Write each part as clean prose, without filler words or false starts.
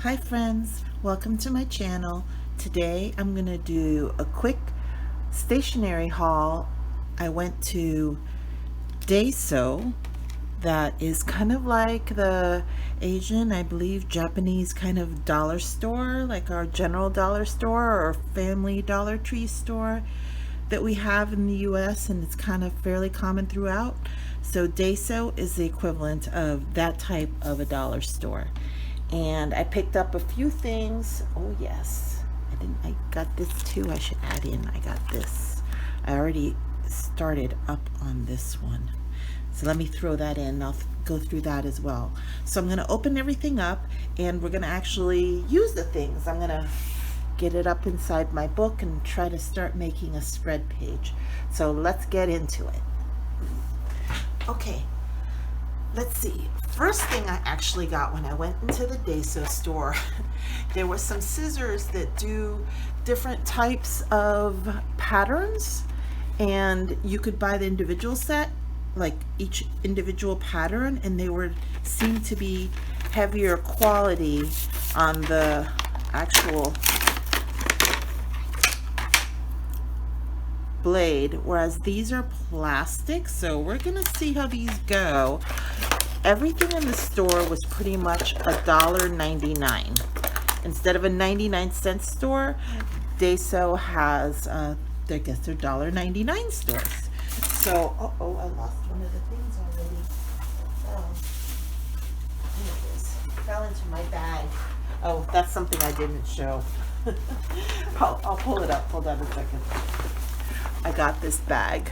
Hi friends, welcome to my channel. Today I'm going to do a quick stationery haul. I went to DAISO, that is kind of like the Asian, I believe, Japanese kind of dollar store, like our general dollar store or family Dollar Tree store that we have in the US, and it's kind of fairly common throughout. So DAISO is the equivalent of that type of a dollar store. And I picked up a few things. Oh yes, I got this too. I should add in, I got this. I already started up on this one. So let me throw that in. I'll go through that as well. So I'm going to open everything up and we're going to actually use the things. I'm going to get it up inside my book and try to start making a spread page. So let's get into it. Okay, let's see. First thing I actually got when I went into the DAISO store, there were some scissors that do different types of patterns, and you could buy the individual set, like each individual pattern, and they seemed to be heavier quality on the actual blade, whereas these are plastic. So we're gonna see how these go. Everything in the store was pretty much $1.99. Instead of a 99-cent store, DAISO has I guess they're $1.99 stores. So I lost one of the things already. Oh, here it is. It fell into my bag. Oh, that's something I didn't show. I'll pull it up. Hold on a second. I got this bag,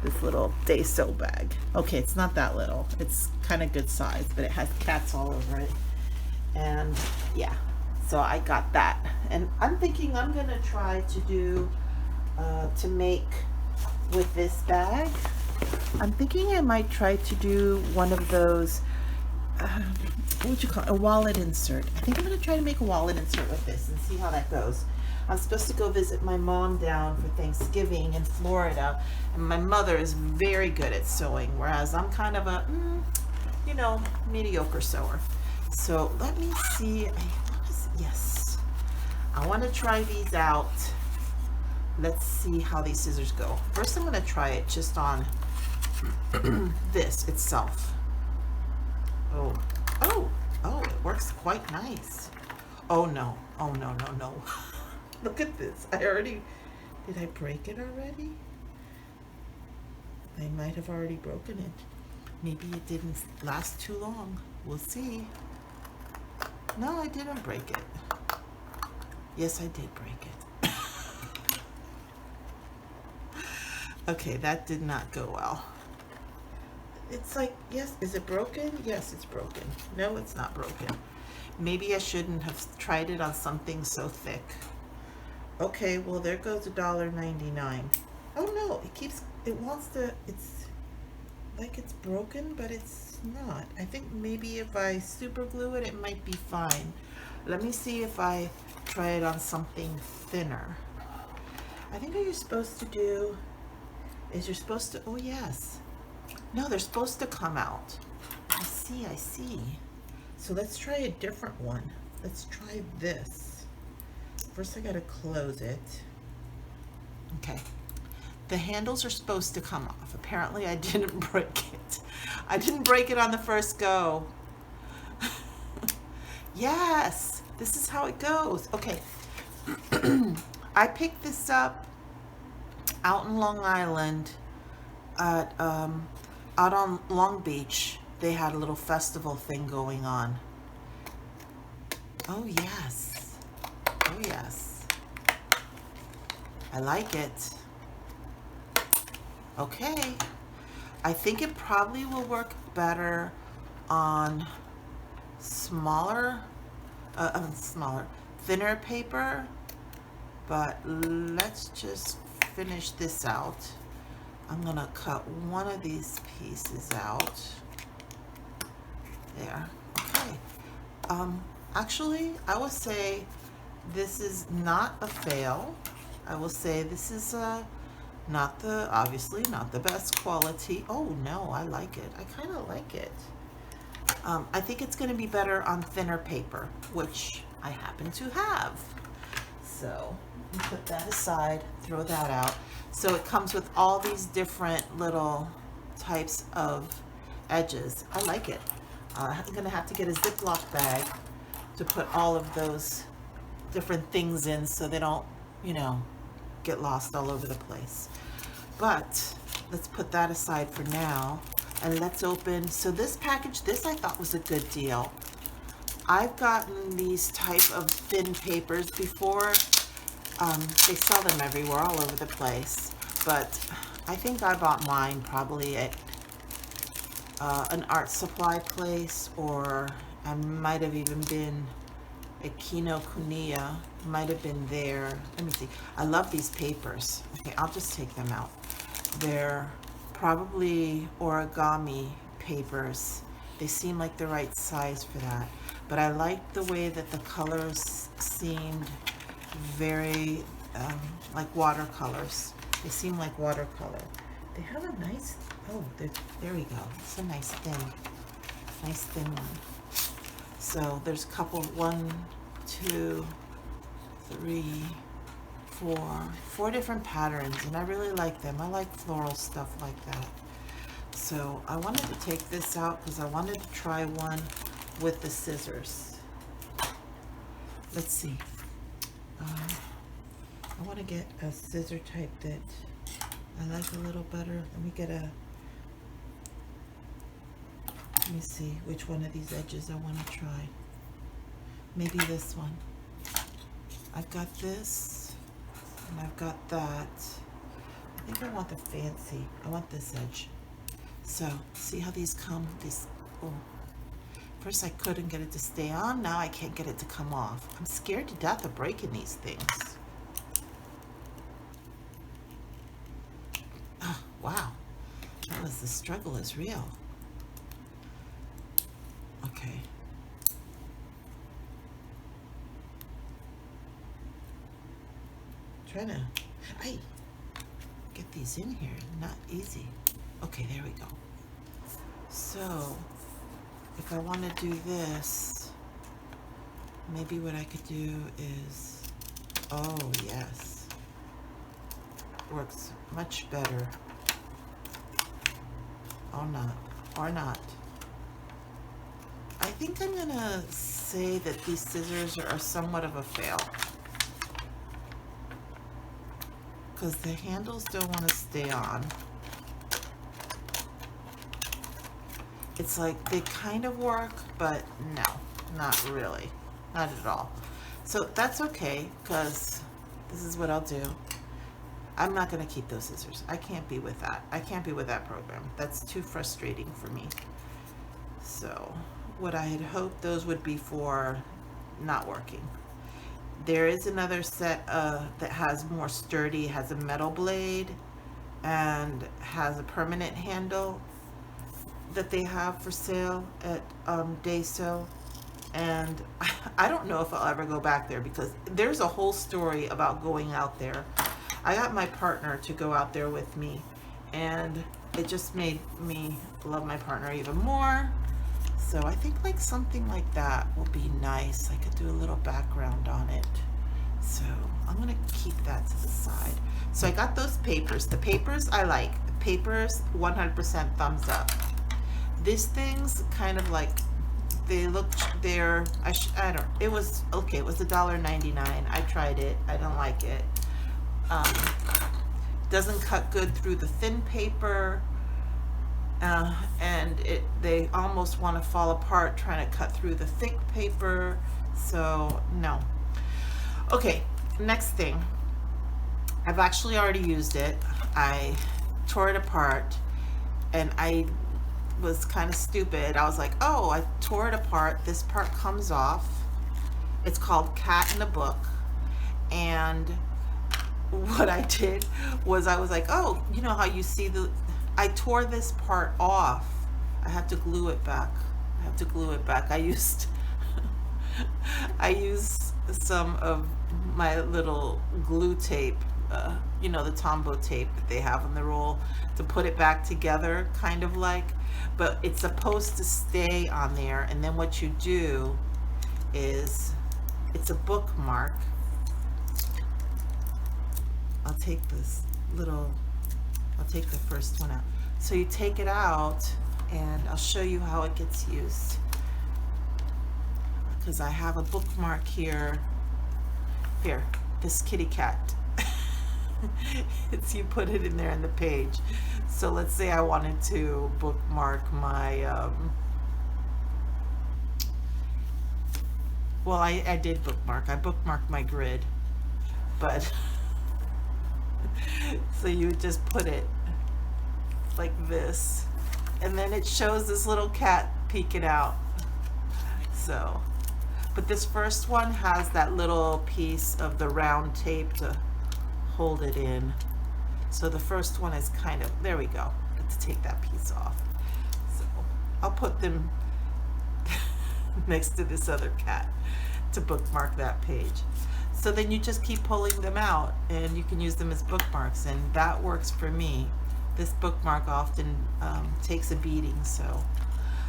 this little DAISO bag. Okay, it's not that little. It's kind of good size, but it has cats all over it. And yeah, so I got that. And I'm thinking I'm gonna try to do, to make with this bag, I'm thinking I might try to do one of those, what would you call it? A wallet insert. I think I'm gonna try to make a wallet insert with this and see how that goes. I'm supposed to go visit my mom down for Thanksgiving in Florida, and my mother is very good at sewing, whereas I'm kind of a, mediocre sewer. So let me see. Yes, I want to try these out. Let's see how these scissors go. First, I'm going to try it just on this itself. Oh, it works quite nice. Oh no, no. Look at this. Did I break it already? I might have already broken it. Maybe it didn't last too long. We'll see. No, I didn't break it. Yes, I did break it. Okay, that did not go well. It's like, yes, is it broken? Yes, it's broken. No, it's not broken. Maybe I shouldn't have tried it on something so thick. Okay, well, there goes $1.99. Oh no, it's like it's broken, but it's not. I think maybe if I super glue it, it might be fine. Let me see if I try it on something thinner. I think what you're supposed to do is oh yes. No, they're supposed to come out. I see. So let's try a different one. Let's try this. First I gotta close it. Okay. The handles are supposed to come off. Apparently I didn't break it. I didn't break it on the first go. Yes, this is how it goes. Okay. I picked this up out in Long Island at out on Long Beach. They had a little festival thing going on. Oh yes. Oh yes, I like it. Okay, I think it probably will work better on thinner paper, but let's just finish this out. I'm gonna cut one of these pieces out. There, okay. Actually, I would say this is not a fail. I will say this is obviously not the best quality. Oh no, I like it. I kind of like it. I think it's going to be better on thinner paper, which I happen to have. So put that aside, throw that out. So it comes with all these different little types of edges. I like it. I'm going to have to get a Ziploc bag to put all of those different things in so they don't, you know, get lost all over the place. But let's put that aside for now, and let's open. So this package, this I thought was a good deal. I've gotten these type of thin papers before. They sell them everywhere, all over the place, but I think I bought mine probably at an art supply place, or I might have even been at Kinokuniya, might have been there. Let me see. I love these papers. Okay, I'll just take them out. They're probably origami papers. They seem like the right size for that. But I like the way that the colors seemed very like watercolors. They seem like watercolor. They have a nice, oh, there we go. It's a nice thin one. So there's a couple, 1, 2, 3, 4 different patterns, and I really like them. I like floral stuff like that. So I wanted to take this out because I wanted to try one with the scissors. Let's see. I want to get a scissor type that I like a little better. Let me see which one of these edges I want to try. Maybe this one. I've got this, and I've got that. I think I want the fancy. I want this edge. So, see how these come? Oh. First I couldn't get it to stay on, now I can't get it to come off. I'm scared to death of breaking these things. Oh, wow. The struggle is real. Okay. Trying to get these in here, not easy. Okay, there we go. So if I want to do this, maybe what I could do is, oh yes, works much better. Or not. I think I'm gonna say that these scissors are somewhat of a fail, because the handles don't want to stay on. It's like they kind of work, but no, not really, not at all. So that's okay, because this is what I'll do. I'm not going to keep those scissors. I can't be with that. I can't be with that program. That's too frustrating for me. So what I had hoped those would be for, not working. There is another set that has more sturdy, has a metal blade and has a permanent handle that they have for sale at DAISO, and I don't know if I'll ever go back there, because there's a whole story about going out there. I got my partner to go out there with me, and it just made me love my partner even more. So I think like something like that will be nice. I could do a little background on it. So I'm gonna keep that to the side. So I got those papers. The papers I like. The papers 100% thumbs up. These things kind of like, they look, they're, I don't, it was okay. It was $1.99. I tried it. I don't like it. Doesn't cut good through the thin paper, and they almost want to fall apart trying to cut through the thick paper. So no. Okay, next thing. I've actually already used it. I tore it apart, and I was kind of stupid. I was like, oh, I tore it apart. This part comes off. It's called Cat in a Book. And what I did was I was like, oh, you know how you see I tore this part off. I have to glue it back. I used some of my little glue tape you know, the Tombow tape that they have on the roll to put it back together, kind of like, but it's supposed to stay on there. And then what you do is, it's a bookmark. I'll take this little, I'll take the first one out. So you take it out, and I'll show you how it gets used. Because I have a bookmark here. Here, this kitty cat. It's, you put it in there in the page. So let's say I wanted to bookmark my, well, I did bookmark. I bookmarked my grid, but so you would just put it like this, and then it shows this little cat peeking out. So, but this first one has that little piece of the round tape to hold it in. So the first one is kind of, there we go. Let's take that piece off. So I'll put them next to this other cat to bookmark that page. So then you just keep pulling them out, and you can use them as bookmarks, and that works for me. This bookmark often takes a beating. So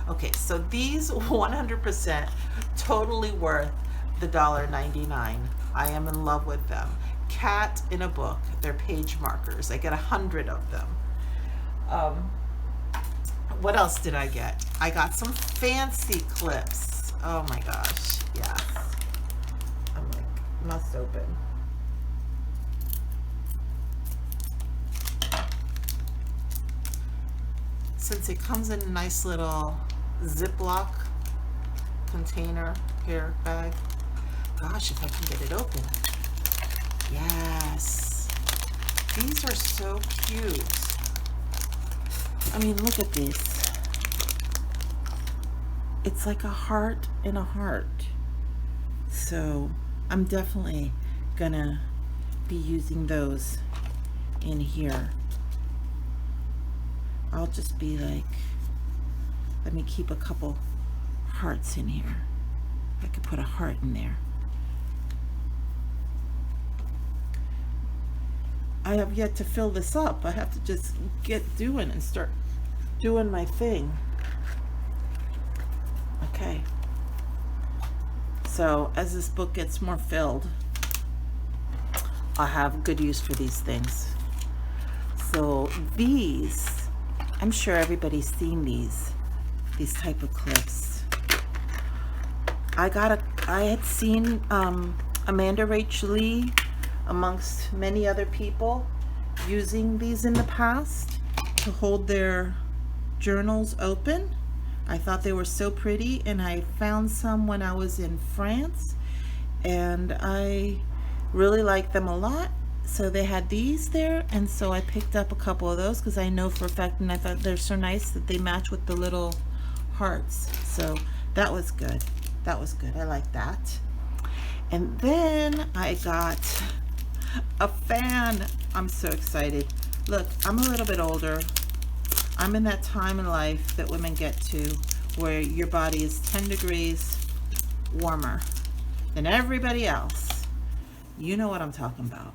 okay, so these 100% totally worth the $1.99. I am in love with them. Cat in a book, they're page markers. I get 100 of them. What else did I get? I got some fancy clips. Oh my gosh, yes. I'm like, must open. Since it comes in a nice little Ziploc container here bag. Gosh, if I can get it open. Yes. These are so cute. I mean, look at this. It's like a heart in a heart. So I'm definitely gonna be using those in here. I'll just be like, let me keep a couple hearts in here. I could put a heart in there. I have yet to fill this up. I have to just get doing and start doing my thing. Okay. So as this book gets more filled, I'll have good use for these things. So these, I'm sure everybody's seen these type of clips. I had seen Amanda Rachel Lee amongst many other people using these in the past to hold their journals open. I thought they were so pretty, and I found some when I was in France, and I really liked them a lot. So they had these there, and so I picked up a couple of those because I know for a fact, and I thought they're so nice that they match with the little hearts. So that was good. That was good. I like that. And then I got a fan. I'm so excited. Look, I'm a little bit older. I'm in that time in life that women get to where your body is 10 degrees warmer than everybody else. You know what I'm talking about.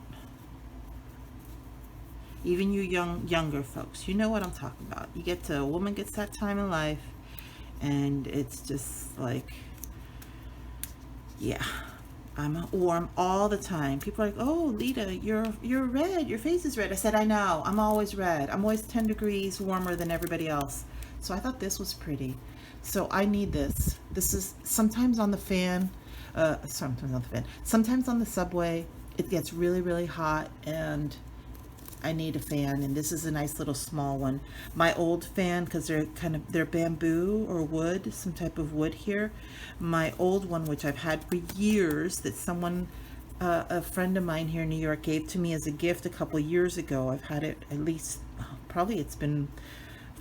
Even you younger folks, you know what I'm talking about. You get to, a woman gets that time in life, and it's just like, yeah, I'm warm all the time. People are like, oh, Lita, you're red. Your face is red. I said, I know. I'm always red. I'm always 10 degrees warmer than everybody else. So I thought this was pretty. So I need this. This is sometimes on the fan. Sometimes on the subway. It gets really, really hot, and I need a fan, and this is a nice little small one. My old fan, because they're bamboo or wood, some type of wood here. My old one, which I've had for years, that someone, a friend of mine here in New York gave to me as a gift a couple years ago. I've had it at least, probably it's been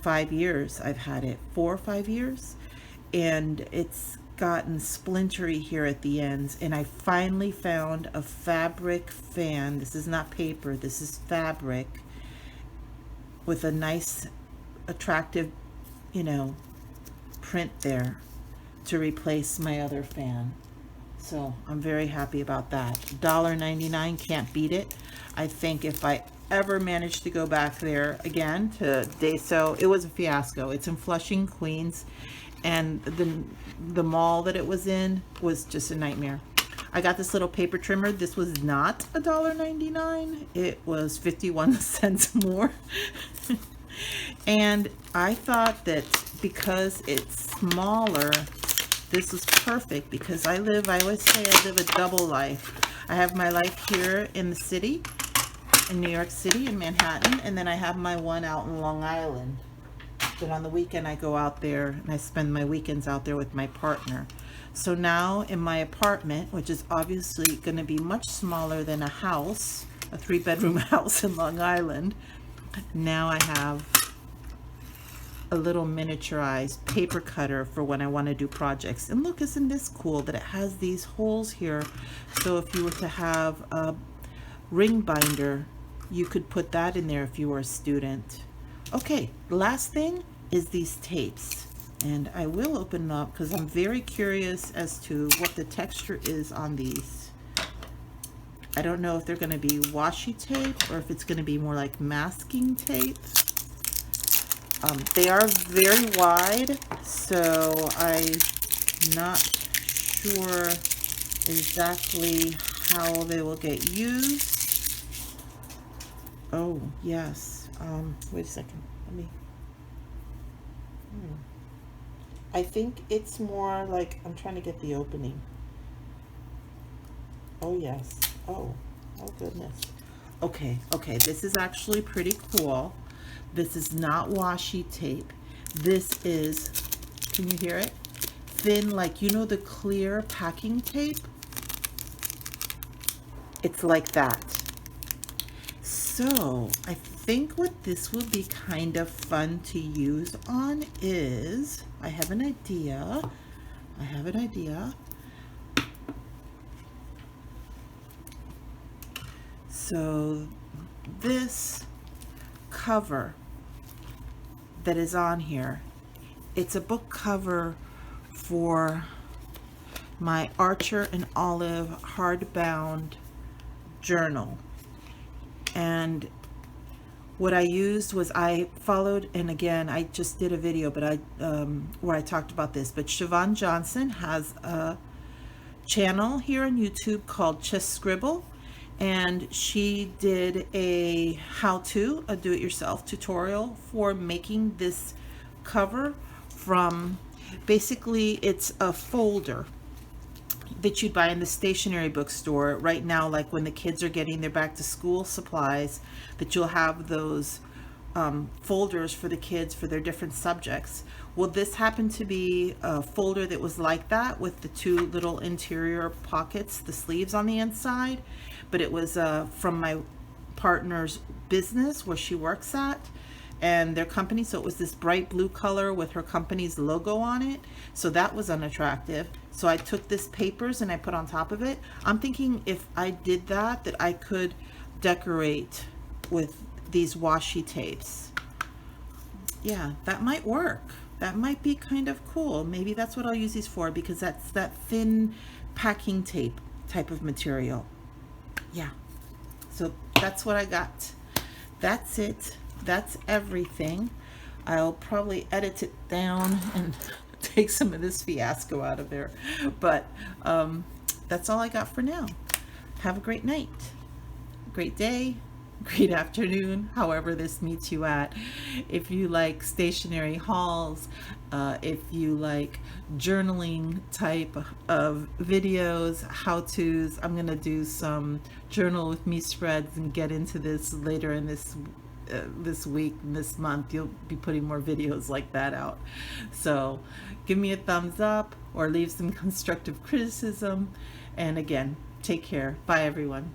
5 years. I've had it 4 or 5 years, and it's gotten splintery here at the ends, and I finally found a fabric fan. This is not paper, this is fabric, with a nice attractive, print there to replace my other fan. So I'm very happy about that. $1.99, can't beat it. I think if I ever manage to go back there again to DAISO, it was a fiasco. It's in Flushing, Queens, and the mall that it was in was just a nightmare. I got this little paper trimmer. This was not $1.99. It was 51 cents more. And I thought that because it's smaller, this was perfect, because I always say I live a double life. I have my life here in the city, in New York City, in Manhattan, and then I have my one out in Long Island. But on the weekend I go out there and I spend my weekends out there with my partner. So now in my apartment, which is obviously going to be much smaller than a house, a 3-bedroom house in Long Island, now I have a little miniaturized paper cutter for when I want to do projects. And look, isn't this cool that it has these holes here? So if you were to have a ring binder, you could put that in there if you were a student. Okay, the last thing is these tapes. And I will open them up because I'm very curious as to what the texture is on these. I don't know if they're going to be washi tape or if it's going to be more like masking tape. They are very wide, so I'm not sure exactly how they will get used. Oh, yes. Wait a second. Let me... I think it's more like, I'm trying to get the opening. Oh, yes. Oh goodness. Okay, this is actually pretty cool. This is not washi tape. This is, can you hear it? Thin, like, you know, the clear packing tape? It's like that. So I think what this will be kind of fun to use on is, I have an idea. So this cover that is on here, it's a book cover for my Archer and Olive hardbound journal. And what I used was, I followed, and again, I just did a video, but where I talked about this, but Siobhan Johnson has a channel here on YouTube called Just Scribble, and she did a how-to, a do-it-yourself tutorial for making this cover from, basically it's a folder that you'd buy in the stationery bookstore right now, like when the kids are getting their back to school supplies, that you'll have those folders for the kids for their different subjects. Well, this happened to be a folder that was like that, with the two little interior pockets, the sleeves on the inside, but it was from my partner's business where she works at, and their company, so it was this bright blue color with her company's logo on it, so that was unattractive. So I took this papers and I put on top of it. I'm thinking if I did that I could decorate with these washi tapes. Yeah, that might work. That might be kind of cool. Maybe that's what I'll use these for, because that's that thin packing tape type of material. Yeah, so that's what I got. That's it. That's everything. I'll probably edit it down and take some of this fiasco out of there, but that's all I got for now. Have a great night, great day, great afternoon, however this meets you at. If you like stationery hauls, if you like journaling type of videos, how-tos, I'm gonna do some journal with me spreads and get into this later in this week, this month. You'll be putting more videos like that out. So give me a thumbs up or leave some constructive criticism. And again, take care. Bye everyone.